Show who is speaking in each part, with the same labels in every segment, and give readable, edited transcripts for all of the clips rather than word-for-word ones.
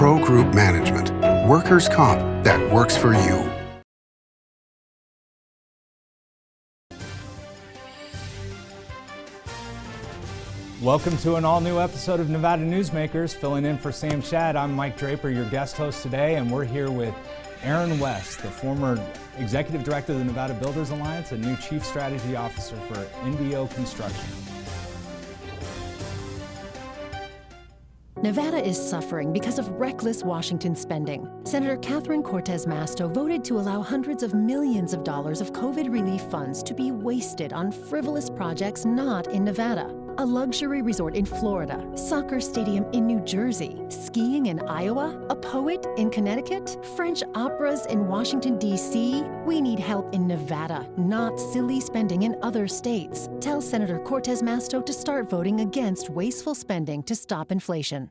Speaker 1: Pro Group Management. Workers' comp that works for you.
Speaker 2: Welcome to an all-new episode of Nevada Newsmakers. Filling in for Sam Shad, I'm Mike Draper, your guest host today, and we're here with Aaron West, the former Executive Director of the Nevada Builders Alliance and new Chief Strategy Officer for NVO Construction.
Speaker 3: Nevada is suffering because of reckless Washington spending. Senator Catherine Cortez Masto voted to allow hundreds of millions of dollars of COVID relief funds to be wasted on frivolous projects not in Nevada. A luxury resort in Florida, soccer stadium in New Jersey, skiing in Iowa, a poet in Connecticut, French operas in Washington, D.C. We need help in Nevada, not silly spending in other states. Tell Senator Cortez Masto to start voting against wasteful spending to stop inflation.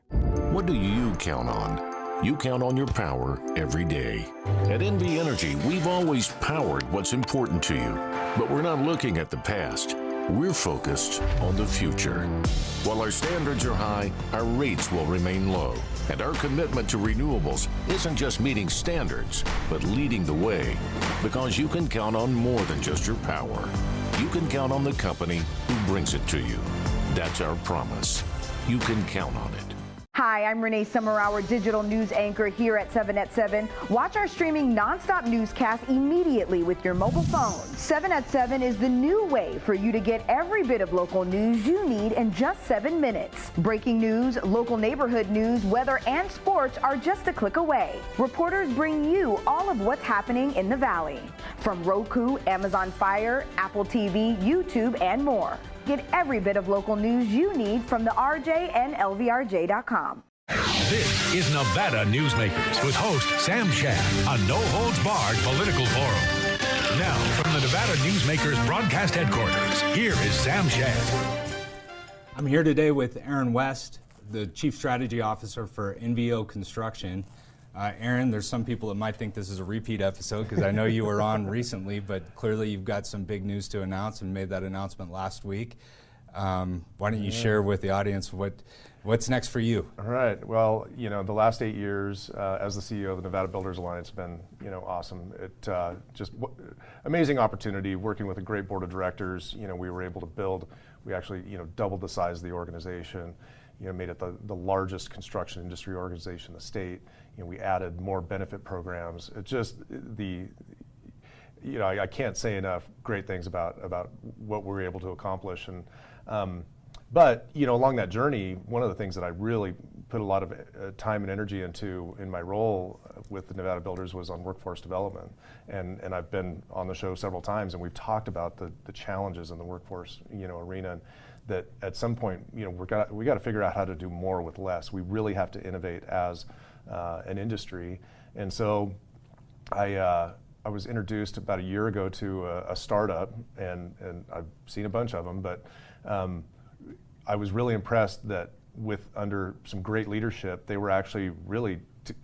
Speaker 4: What do you count on? You count on your power every day. At NV Energy, we've always powered what's important to you, but we're not looking at the past. We're focused on the future. While our standards are high, our rates will remain low. And our commitment to renewables isn't just meeting standards, but leading the way. Because you can count on more than just your power. You can count on the company who brings it to you. That's our promise. You can count on it.
Speaker 5: Hi, I'm Renee Summerhour, digital news anchor here at 7 at 7. Watch our streaming nonstop newscast immediately with your mobile phone. 7 at 7 is the new way for you to get every bit of local news you need in just 7 minutes. Breaking news, local neighborhood news, weather, and sports are just a click away. Reporters bring you all of what's happening in the Valley. From Roku, Amazon Fire, Apple TV, YouTube, and more. Get every bit of local news you need from the RJ and LVRJ.com.
Speaker 6: This is Nevada Newsmakers with host Sam Shad, a no-holds-barred political forum. Now, from the Nevada Newsmakers broadcast headquarters, here is Sam Shad.
Speaker 2: I'm here today with Aaron West, the Chief Strategy Officer for NVO Construction. Aaron, there's some people that might think this is a repeat episode because I know you were on recently, but clearly you've got some big news to announce and made that announcement last week. Why don't you share with the audience what's next for you?
Speaker 7: All right. Well, the last 8 years as the CEO of the Nevada Builders Alliance have been, awesome. It just amazing opportunity working with a great board of directors. We were able to build. We actually, doubled the size of the organization. Made it the largest construction industry organization in the state. We added more benefit programs. It just I can't say enough great things about what we were able to accomplish. And but along that journey, one of the things that I really put a lot of time and energy into in my role with the Nevada Builders was on workforce development. And I've been on the show several times, and we've talked about the challenges in the workforce arena. That at some point, we got to figure out how to do more with less. We really have to innovate as an industry. And so I was introduced about a year ago to a startup, and I've seen a bunch of them, but I was really impressed that under some great leadership, they were actually really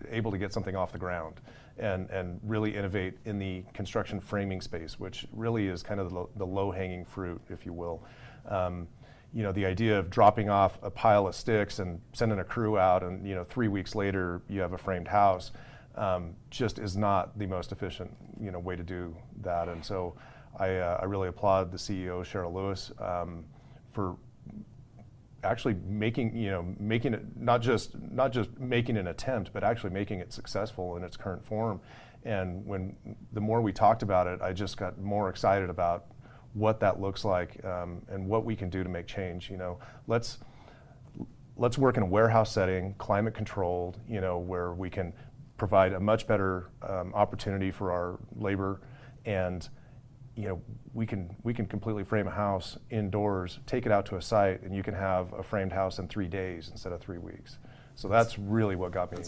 Speaker 7: able to get something off the ground and really innovate in the construction framing space, which really is kind of the low-hanging fruit, if you will. The idea of dropping off a pile of sticks and sending a crew out and 3 weeks later you have a framed house just is not the most efficient way to do that. And so I really applaud the CEO Cheryl Lewis for actually making it not just making an attempt, but actually making it successful in its current form. And the more we talked about it, I just got more excited about what that looks like and what we can do to make change. Let's work in a warehouse setting, climate controlled, where we can provide a much better opportunity for our labor, and we can completely frame a house indoors, take it out to a site, and you can have a framed house in 3 days instead of 3 weeks. So that's really what got me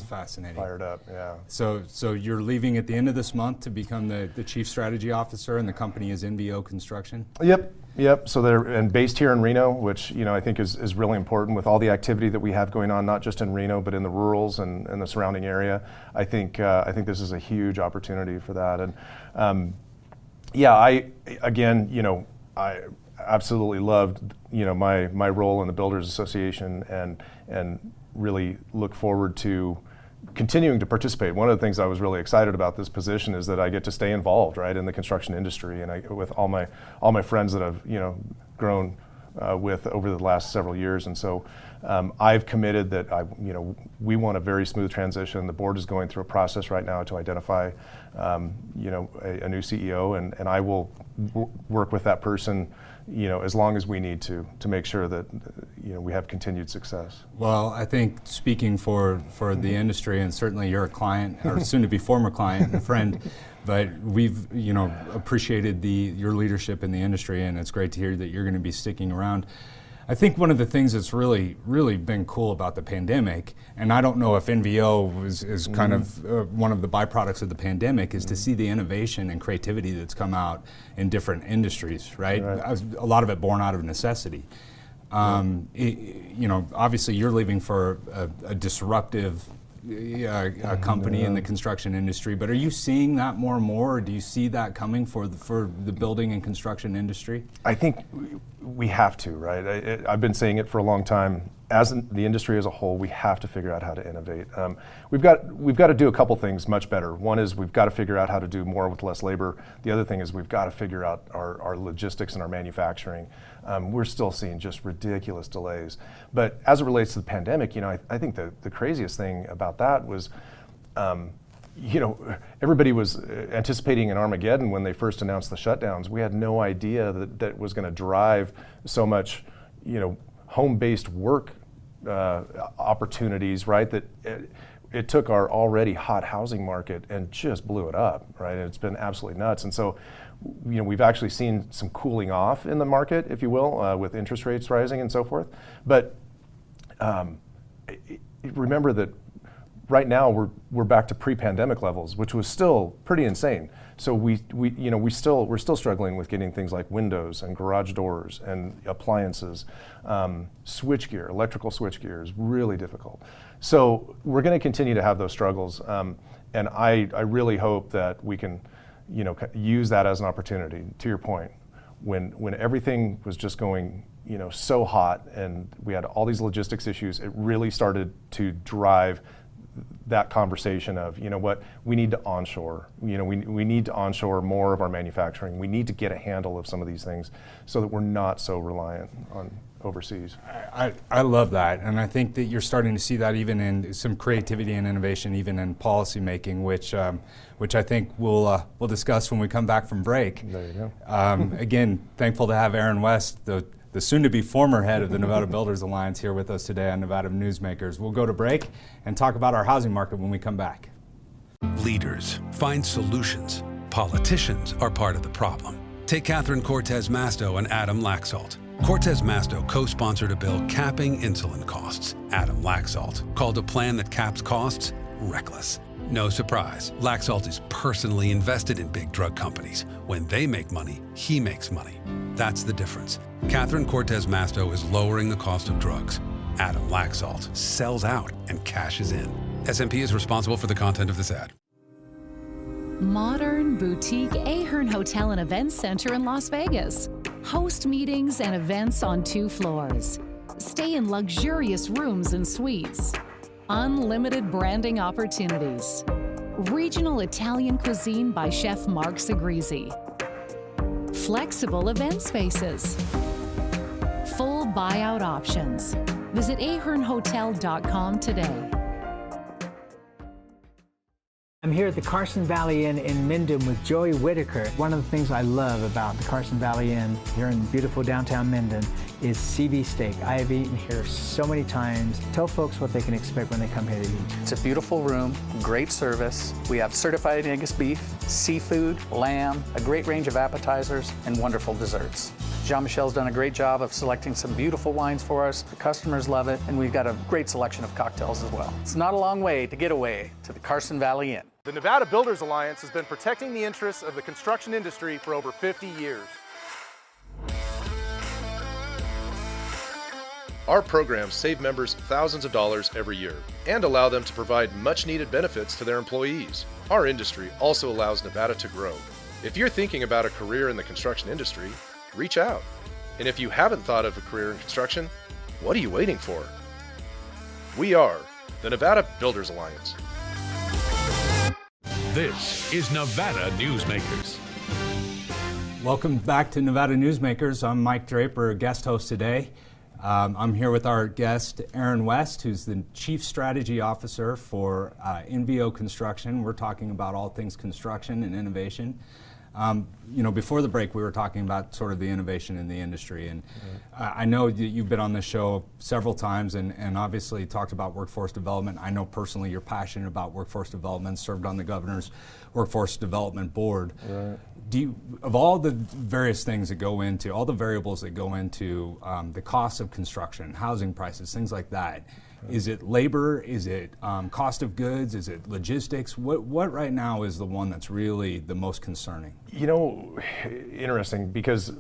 Speaker 7: fired up. Yeah.
Speaker 2: So you're leaving at the end of this month to become the Chief Strategy Officer, and the company is NVO Construction?
Speaker 7: Yep. So they're based here in Reno, which I think is really important with all the activity that we have going on, not just in Reno, but in the rurals and the surrounding area. I think this is a huge opportunity for that. And I absolutely loved my role in the Builders Association and really look forward to continuing to participate. One of the things I was really excited about this position is that I get to stay involved, right, in the construction industry, and with all my friends that I've grown with over the last several years. And so I've committed that we want a very smooth transition. The board is going through a process right now to identify a new CEO, and I will work with that person as long as we need to make sure that we have continued success.
Speaker 2: Well, I think speaking for the industry, and certainly you're a client, or soon to be former client and friend, but we've appreciated your leadership in the industry, and it's great to hear that you're going to be sticking around. I think one of the things that's really been cool about the pandemic, and I don't know if NVO is kind of one of the byproducts of the pandemic, is to see the innovation and creativity that's come out in different industries, right? A lot of it born out of necessity. Obviously you're leaving for a disruptive company in the construction industry, but are you seeing that more and more, or do you see that coming for the building and construction industry?
Speaker 7: I think we have to, right? I've been saying it for a long time. As the industry as a whole, we have to figure out how to innovate. We've got to do a couple things much better. One is we've got to figure out how to do more with less labor. The other thing is we've got to figure out our logistics and our manufacturing. We're still seeing just ridiculous delays. But as it relates to the pandemic, I think the craziest thing about that was, everybody was anticipating an Armageddon when they first announced the shutdowns. We had no idea that was going to drive so much, home-based work opportunities, right? That it took our already hot housing market and just blew it up, right? And it's been absolutely nuts. And so, we've actually seen some cooling off in the market, if you will, with interest rates rising and so forth. But remember that right now we're back to pre-pandemic levels, which was still pretty insane. So we're still struggling with getting things like windows and garage doors and appliances, switchgear, electrical switchgear is really difficult. So we're going to continue to have those struggles, and I really hope that we can, use that as an opportunity. To your point, when everything was just going, so hot, and we had all these logistics issues, it really started to drive that conversation of, we need to onshore. We need to onshore more of our manufacturing. We need to get a handle of some of these things so that we're not so reliant on overseas.
Speaker 2: I love that, and I think that you're starting to see that even in some creativity and innovation, even in policy making, which I think we'll discuss when we come back from break.
Speaker 7: There you go.
Speaker 2: Again, thankful to have Aaron West, the soon-to-be former head of the Nevada Builders Alliance, here with us today on Nevada Newsmakers. We'll go to break and talk about our housing market when we come back.
Speaker 8: Leaders find solutions. Politicians are part of the problem. Take Catherine Cortez Masto and Adam Laxalt. Cortez Masto co-sponsored a bill capping insulin costs. Adam Laxalt called a plan that caps costs reckless. No surprise, Laxalt is personally invested in big drug companies. When they make money, he makes money. That's the difference. Catherine Cortez Masto is lowering the cost of drugs. Adam Laxalt sells out and cashes in. SMP is responsible for the content of this ad.
Speaker 9: Modern boutique Ahern Hotel and Events Center in Las Vegas. Host meetings and events on 2 floors. Stay in luxurious rooms and suites. Unlimited branding opportunities. Regional Italian cuisine by Chef Mark Segrisi. Flexible event spaces. Full buyout options. Visit ahernhotel.com today.
Speaker 10: I'm here at the Carson Valley Inn in Minden with Joey Whitaker. One of the things I love about the Carson Valley Inn here in beautiful downtown Minden is CV steak. I have eaten here so many times. Tell folks what they can expect when they come here to eat.
Speaker 11: It's a beautiful room, great service. We have certified Angus beef, seafood, lamb, a great range of appetizers, and wonderful desserts. Jean-Michel's done a great job of selecting some beautiful wines for us. The customers love it, and we've got a great selection of cocktails as well. It's not a long way to get away to the Carson Valley Inn.
Speaker 7: The Nevada Builders Alliance has been protecting the interests of the construction industry for over 50 years. Our programs save members thousands of dollars every year and allow them to provide much-needed benefits to their employees. Our industry also allows Nevada to grow. If you're thinking about a career in the construction industry, reach out. And if you haven't thought of a career in construction, what are you waiting for? We are the Nevada Builders Alliance.
Speaker 6: This is Nevada Newsmakers.
Speaker 2: Welcome back to Nevada Newsmakers. I'm Mike Draper, guest host today. I'm here with our guest, Aaron West, who's the Chief Strategy Officer for NVO Construction. We're talking about all things construction and innovation. Before the break, we were talking about sort of the innovation in the industry, and I know you've been on this show several times and obviously talked about workforce development. I know personally you're passionate about workforce development, served on the governor's workforce development board.
Speaker 7: Right.
Speaker 2: Of all the various things that go into, all the variables that go into the cost of construction, housing prices, things like that, is it labor? Is it cost of goods? Is it logistics? What right now is the one that's really the most concerning?
Speaker 7: Interesting, because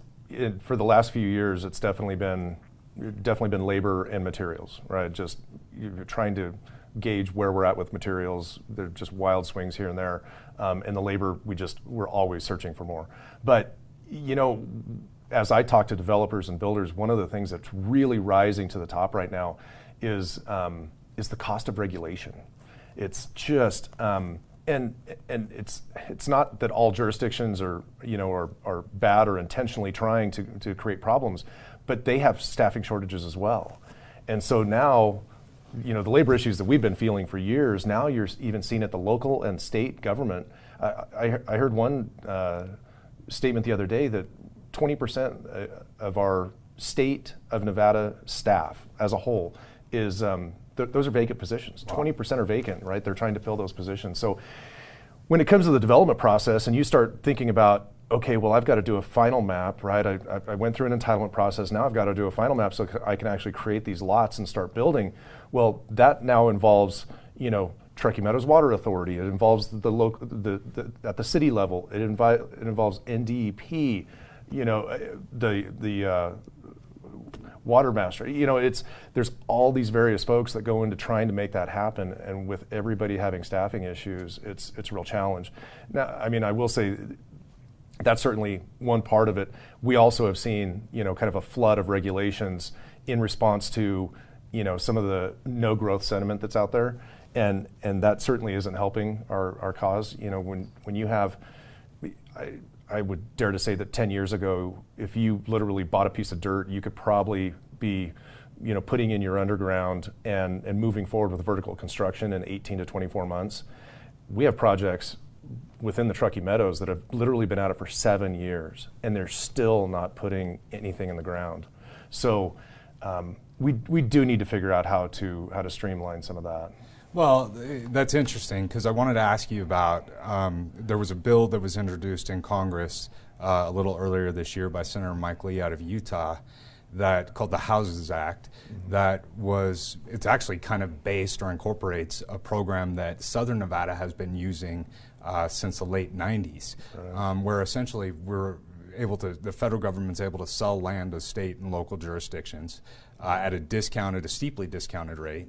Speaker 7: for the last few years, it's definitely been labor and materials, right? Just you're trying to gauge where we're at with materials. There are just wild swings here and there. And the labor, we're always searching for more. But, as I talk to developers and builders, one of the things that's really rising to the top right now is the cost of regulation. It's just, and it's not that all jurisdictions are bad or intentionally trying to create problems, but they have staffing shortages as well. And so now, the labor issues that we've been feeling for years, now you're even seeing at the local and state government. I heard one statement the other day that 20% of our state of Nevada staff as a whole is, those are vacant positions. Wow. 20% are vacant, right? They're trying to fill those positions. So when it comes to the development process and you start thinking about, okay, well, I've got to do a final map, right? I went through an entitlement process. Now I've got to do a final map so I can actually create these lots and start building. Well, that now involves, Truckee Meadows Water Authority. It involves the local, at the city level. It involves NDEP, the water master. There's all these various folks that go into trying to make that happen, and with everybody having staffing issues, it's a real challenge. Now, I will say, that's certainly one part of it. We also have seen, kind of a flood of regulations in response to, some of the no growth sentiment that's out there. And that certainly isn't helping our cause. When you have, I would dare to say that 10 years ago, if you literally bought a piece of dirt, you could probably be, putting in your underground and moving forward with vertical construction in 18 to 24 months. We have projects within the Truckee Meadows that have literally been at it for 7 years, and they're still not putting anything in the ground. So we do need to figure out how to streamline some of that.
Speaker 2: Well, that's interesting, because I wanted to ask you about, there was a bill that was introduced in Congress a little earlier this year by Senator Mike Lee out of Utah, that called the Houses Act. Mm-hmm. It's actually kind of based or incorporates a program that Southern Nevada has been using since the late 90s, where essentially the federal government's able to sell land to state and local jurisdictions at a steeply discounted rate.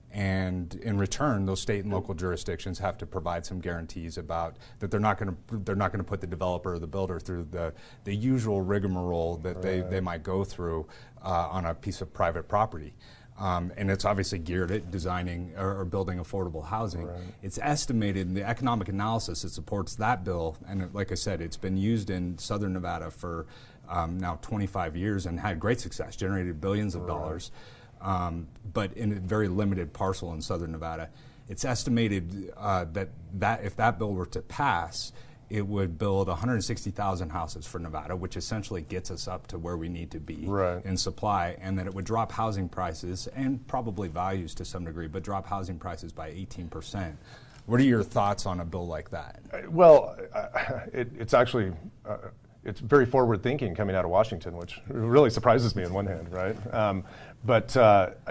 Speaker 2: And in return, those state and local jurisdictions have to provide some guarantees about that they're not going to put the developer or the builder through the usual rigmarole that they might go through on a piece of private property. And it's obviously geared at designing or building affordable housing. Right. It's estimated in the economic analysis that supports that bill, and like I said, it's been used in Southern Nevada for now 25 years and had great success, generated billions of dollars. But in a very limited parcel in Southern Nevada. It's estimated that if that bill were to pass, it would build 160,000 houses for Nevada, which essentially gets us up to where we need to be in supply, and that it would drop housing prices and probably values to some degree, but drop housing prices by 18%. What are your thoughts on a bill like that?
Speaker 7: Well, it's actually it's very forward thinking coming out of Washington, which really surprises me on one hand, right? But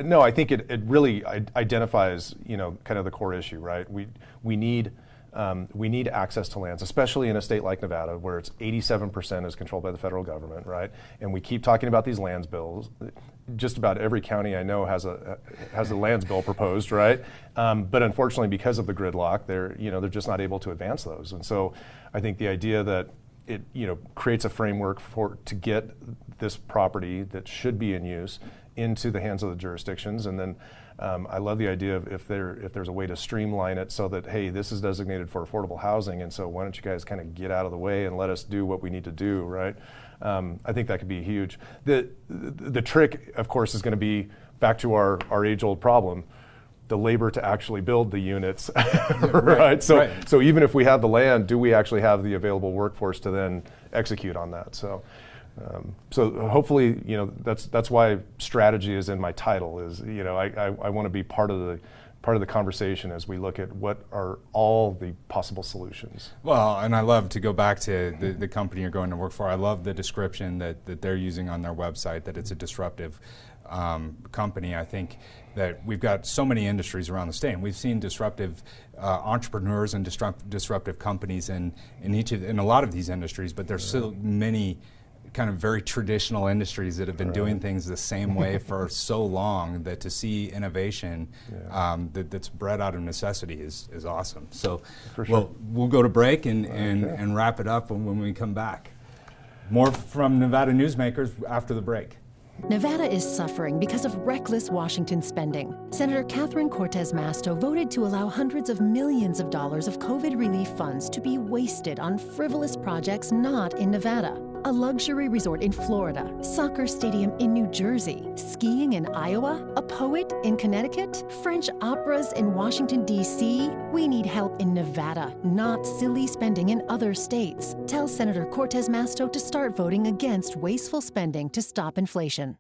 Speaker 7: no, I think it really identifies, kind of the core issue, right? We need access to lands, especially in a state like Nevada, where it's 87% is controlled by the federal government, right? And we keep talking about these lands bills. Just about every county I know has a lands bill proposed, right? But unfortunately, because of the gridlock, they're just not able to advance those. And so, I think the idea that it creates a framework to get this property that should be in use into the hands of the jurisdictions, and then I love the idea of if there's a way to streamline it so that, hey, this is designated for affordable housing, and so why don't you guys kind of get out of the way and let us do what we need to do, right? I think that could be huge. The trick, of course, is going to be back to our age-old problem, the labor to actually build the units, right? So even if we have the land, do we actually have the available workforce to then execute on that? So hopefully, that's why strategy is in my title. Is I want to be part of the conversation as we look at what are all the possible solutions.
Speaker 2: Well, and I love to go back to the company you're going to work for. I love the description that they're using on their website, that it's a disruptive company. I think that we've got so many industries around the state, and we've seen disruptive entrepreneurs and disruptive companies in a lot of these industries, but there's so many kind of very traditional industries that have been doing things the same way for so long that to see innovation that's bred out of necessity is awesome. So we'll go to break and wrap it up when we come back. More from Nevada Newsmakers after the break.
Speaker 3: Nevada is suffering because of reckless Washington spending. Senator Catherine Cortez Masto voted to allow hundreds of millions of dollars of COVID relief funds to be wasted on frivolous projects not in Nevada. A luxury resort in Florida, soccer stadium in New Jersey, skiing in Iowa, a poet in Connecticut, French operas in Washington, D.C. We need help in Nevada, not silly spending in other states. Tell Senator Cortez Masto to start voting against wasteful spending to stop inflation.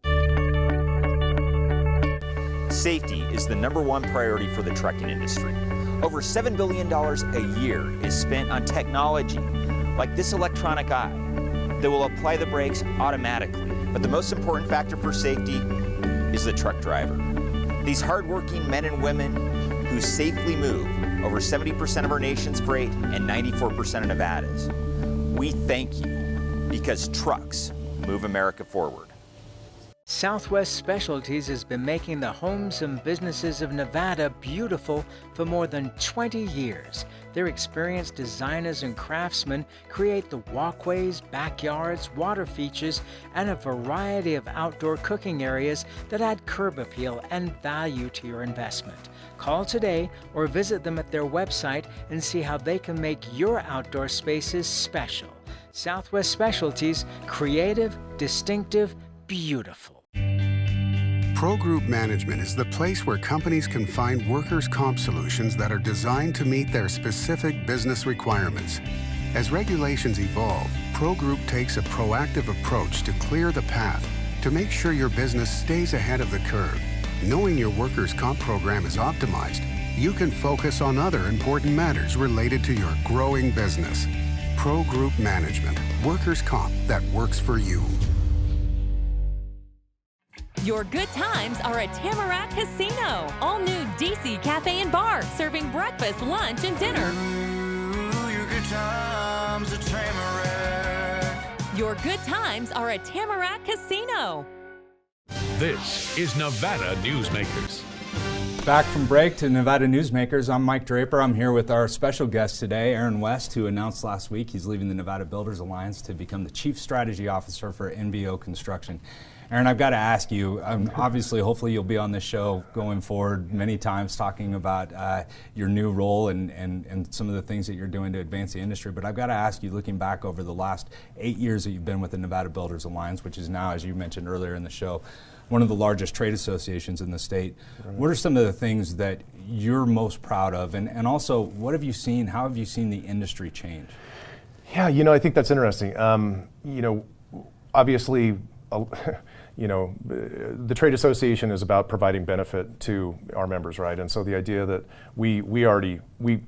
Speaker 12: Safety is the #1 priority for the trucking industry. Over $7 billion a year is spent on technology like this electronic eye that will apply the brakes automatically. But the most important factor for safety is the truck driver. These hardworking men and women who safely move over 70% of our nation's freight and 94% of Nevada's. We thank you because trucks move America forward.
Speaker 10: Southwest Specialties has been making the homes and businesses of Nevada beautiful for more than 20 years. Their experienced designers and craftsmen create the walkways, backyards, water features, and a variety of outdoor cooking areas that add curb appeal and value to your investment. Call today or visit them at their website and see how they can make your outdoor spaces special. Southwest Specialties, creative, distinctive, beautiful.
Speaker 1: Pro Group Management is the place where companies can find workers' comp solutions that are designed to meet their specific business requirements. As regulations evolve, Pro Group takes a proactive approach to clear the path to make sure your business stays ahead of the curve. Knowing your workers' comp program is optimized, you can focus on other important matters related to your growing business. Pro Group Management, workers' comp that works for you.
Speaker 13: Your good times are at Tamarack Casino. All new DC Cafe and Bar, serving breakfast, lunch, and dinner.
Speaker 14: Ooh, your good times at Tamarack.
Speaker 13: Your good times are at Tamarack Casino.
Speaker 6: This is Nevada Newsmakers.
Speaker 2: Back from break to Nevada Newsmakers. I'm Mike Draper. I'm here with our special guest today, Aaron West, who announced last week he's leaving the Nevada Builders Alliance to become the Chief Strategy Officer for NVO Construction. Aaron, I've got to ask you, obviously, hopefully you'll be on this show going forward many times talking about your new role and some of the things that you're doing to advance the industry. But I've got to ask you, looking back over the last 8 years that you've been with the Nevada Builders Alliance, which is now, as you mentioned earlier in the show, one of the largest trade associations in the state. Right. What are some of the things that you're most proud of? And also, what have you seen? How have you seen the industry change?
Speaker 7: Yeah, I think that's interesting. Obviously, the trade association is about providing benefit to our members, right? And so the idea that we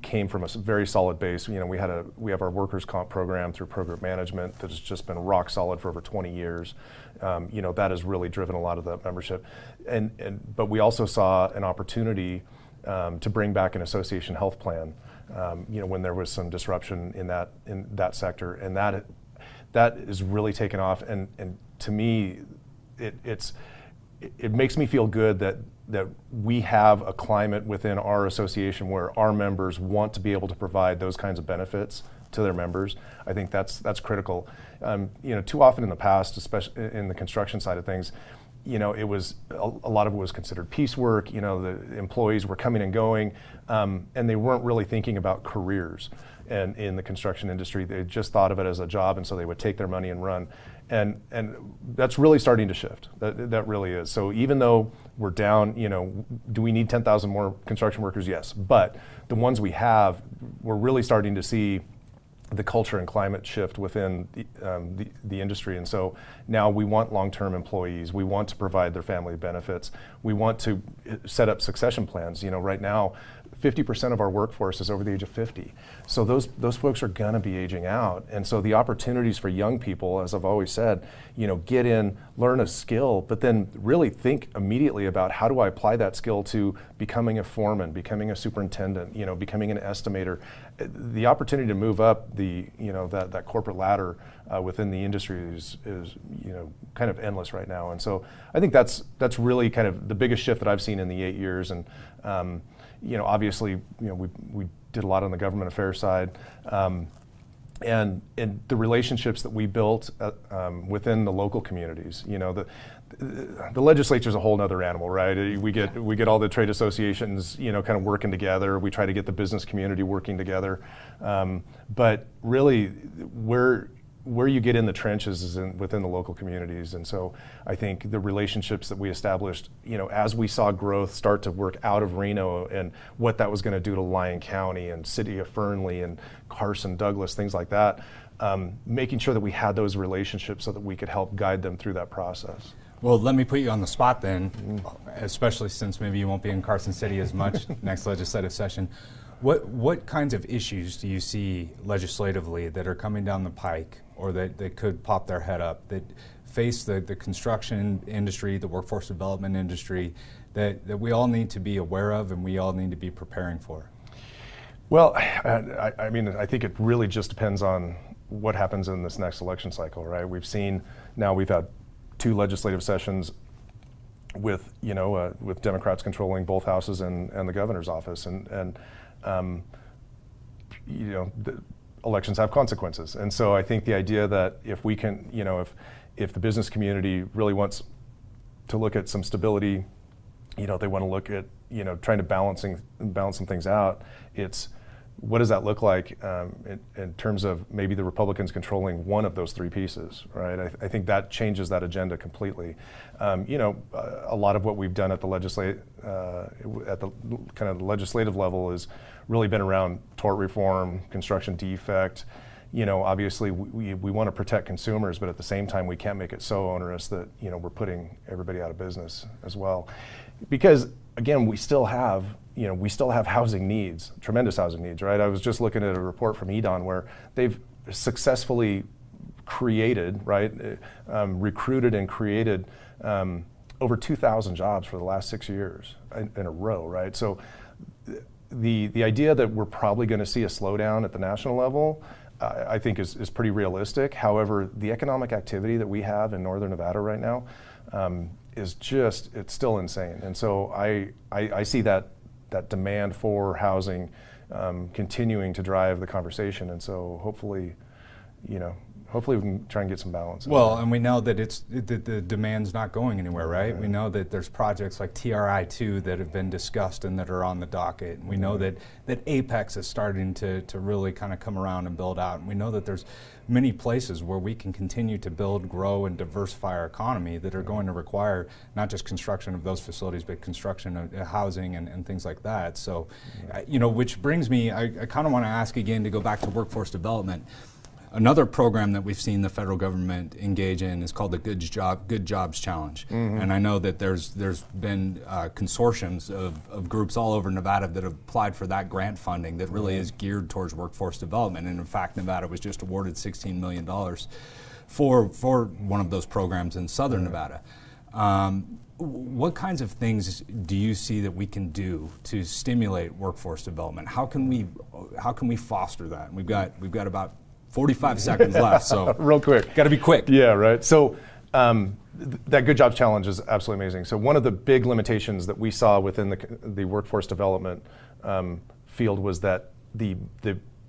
Speaker 7: came from a very solid base. We have our workers' comp program through Pro Group Management that has just been rock solid for over 20 years. That has really driven a lot of the membership, but we also saw an opportunity to bring back an association health plan. When there was some disruption in that sector, and that is really taken off. And to me, it makes me feel good that we have a climate within our association where our members want to be able to provide those kinds of benefits to their members. I think that's critical. Too often in the past, especially in the construction side of things, it was a lot of it was considered piecework. The employees were coming and going, and they weren't really thinking about careers. And in the construction industry, they just thought of it as a job, and so they would take their money and run. And that's really starting to shift. That really is. So even though we're down, do we need 10,000 more construction workers? Yes. But the ones we have, we're really starting to see the culture and climate shift within the industry. And so now we want long-term employees. We want to provide their family benefits. We want to set up succession plans. Right now, 50% of our workforce is over the age of 50. So those folks are going to be aging out. And so the opportunities for young people, as I've always said, get in, learn a skill, but then really think immediately about how do I apply that skill to becoming a foreman, becoming a superintendent, becoming an estimator. The opportunity to move up that corporate ladder within the industry is kind of endless right now. And so I think that's really kind of the biggest shift that I've seen in the 8 years. And obviously, we did a lot on the government affairs side, and the relationships that we built within the local communities. The legislature is a whole nother animal, right? We get all the trade associations, kind of working together. We try to get the business community working together, but really, where you get in the trenches is within the local communities. And so I think the relationships that we established, as we saw growth start to work out of Reno and what that was going to do to Lyon County and City of Fernley and Carson, Douglas, things like that, making sure that we had those relationships so that we could help guide them through that process.
Speaker 2: Well, let me put you on the spot then, especially since maybe you won't be in Carson City as much next legislative session. What kinds of issues do you see legislatively that are coming down the pike or that could pop their head up that face the construction industry, the workforce development industry, that we all need to be aware of and we all need to be preparing for?
Speaker 7: Well, I think it really just depends on what happens in this next election cycle, right? We've had 2 legislative sessions with Democrats controlling both houses and the governor's office, and the elections have consequences. And so I think the idea that if we can, if the business community really wants to look at some stability, they want to look at, trying to balance some things out, it's what does that look like in terms of maybe the Republicans controlling one of those 3 pieces, right? I think that changes that agenda completely. A lot of what we've done at the kind of legislative level has really been around tort reform, construction defect. Obviously we want to protect consumers, but at the same time we can't make it so onerous that we're putting everybody out of business as well, because again we still have housing needs, tremendous housing needs, right? I was just looking at a report from EDON where they've successfully created, right, recruited and created over 2,000 jobs for the last 6 years in a row, right? So the idea that we're probably going to see a slowdown at the national level, I think is pretty realistic. However, the economic activity that we have in northern Nevada right now is it's still insane. And so I see that demand for housing continuing to drive the conversation. And so hopefully we can try and get some balance.
Speaker 2: Well, and we know that the demand's not going anywhere, right? We know that there's projects like TRI-2 that have been discussed and that are on the docket. And we know that Apex is starting to really kind of come around and build out. And we know that there's many places where we can continue to build, grow, and diversify our economy that are going to require not just construction of those facilities, but construction of housing and things like that. So, which brings me, I kind of want to ask again to go back to workforce development. Another program that we've seen the federal government engage in is called the Good Jobs Challenge. Mm-hmm. And I know that there's been consortiums of groups all over Nevada that have applied for that grant funding that really is geared towards workforce development. And in fact, Nevada was just awarded $16 million for one of those programs in southern Nevada. What kinds of things do you see that we can do to stimulate workforce development? How can we foster that? We've got about 45 seconds left, so
Speaker 7: real quick.
Speaker 2: Got to be quick.
Speaker 7: Yeah, right. So that Good Jobs Challenge is absolutely amazing. So one of the big limitations that we saw within the workforce development field was that the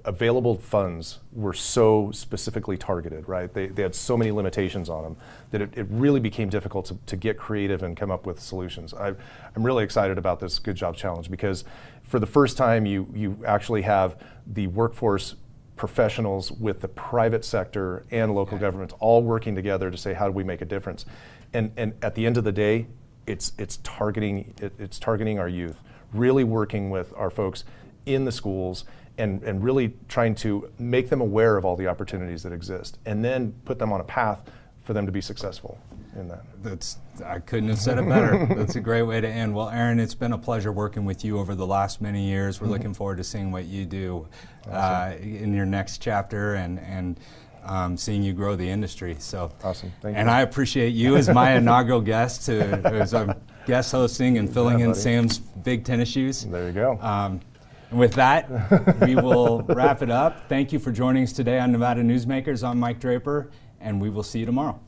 Speaker 7: available funds were so specifically targeted, right? They had so many limitations on them that it really became difficult to get creative and come up with solutions. I'm really excited about this Good Jobs Challenge because for the first time you actually have the workforce professionals with the private sector and local governments all working together to say, how do we make a difference? And at the end of the day, it's targeting our youth, really working with our folks in the schools and really trying to make them aware of all the opportunities that exist and then put them on a path for them to be successful in that.
Speaker 2: I couldn't have said it better. That's a great way to end. Well, Aaron, it's been a pleasure working with you over the last many years. We're looking forward to seeing what you do in your next chapter and seeing you grow the industry. So
Speaker 7: awesome. Thank you.
Speaker 2: And I appreciate you as my inaugural guest, as I'm guest hosting and filling in Sam's big tennis shoes.
Speaker 7: There you go.
Speaker 2: And with that, we will wrap it up. Thank you for joining us today on Nevada Newsmakers. I'm Mike Draper, and we will see you tomorrow.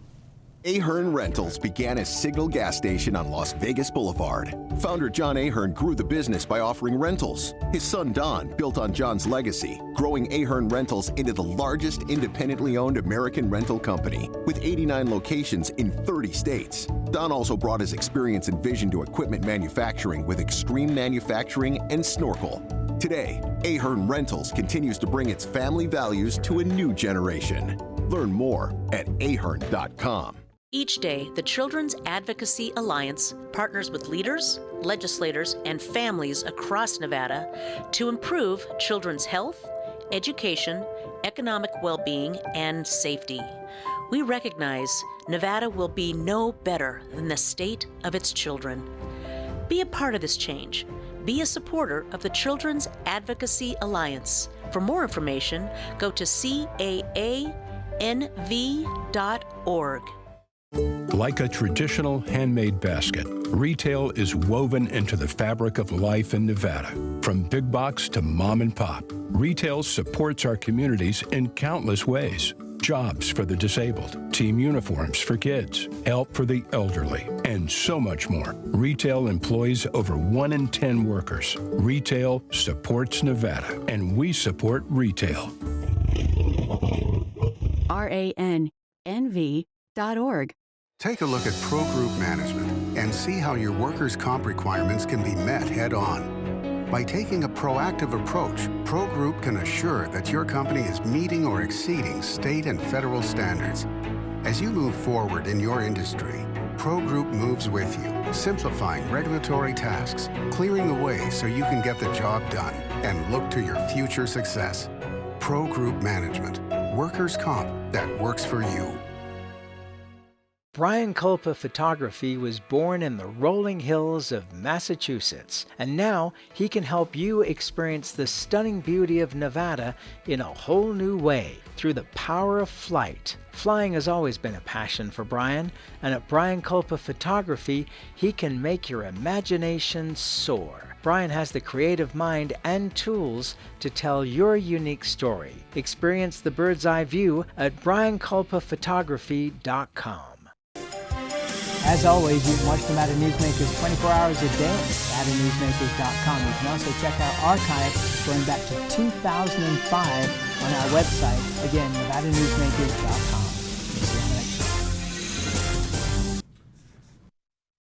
Speaker 15: Ahern Rentals began as Signal Gas Station on Las Vegas Boulevard. Founder John Ahern grew the business by offering rentals. His son Don built on John's legacy, growing Ahern Rentals into the largest independently owned American rental company with 89 locations in 30 states. Don also brought his experience and vision to equipment manufacturing with Extreme Manufacturing and Snorkel. Today, Ahern Rentals continues to bring its family values to a new generation. Learn more at ahern.com.
Speaker 16: Each day, the Children's Advocacy Alliance partners with leaders, legislators, and families across Nevada to improve children's health, education, economic well-being, and safety. We recognize Nevada will be no better than the state of its children. Be a part of this change. Be a supporter of the Children's Advocacy Alliance. For more information, go to CAANV.org.
Speaker 17: Like a traditional handmade basket, retail is woven into the fabric of life in Nevada. From big box to mom and pop, retail supports our communities in countless ways. Jobs for the disabled, team uniforms for kids, help for the elderly, and so much more. Retail employs over 1 in 10 workers. Retail supports Nevada, and we support retail.
Speaker 18: RANNV.org.
Speaker 1: Take a look at Pro Group Management and see how your workers' comp requirements can be met head-on. By taking a proactive approach, Pro Group can assure that your company is meeting or exceeding state and federal standards. As you move forward in your industry, Pro Group moves with you, simplifying regulatory tasks, clearing the way so you can get the job done and look to your future success. Pro Group Management, workers' comp that works for you.
Speaker 10: Brian Culpa Photography was born in the rolling hills of Massachusetts, and now he can help you experience the stunning beauty of Nevada in a whole new way through the power of flight. Flying has always been a passion for Brian, and at Brian Culpa Photography, he can make your imagination soar. Brian has the creative mind and tools to tell your unique story. Experience the bird's eye view at brianculpaphotography.com. As always, you can watch Nevada Newsmakers 24 hours a day at NevadaNewsmakers.com. You can also check out archives going back to 2005 on our website. Again, NevadaNewsmakers.com.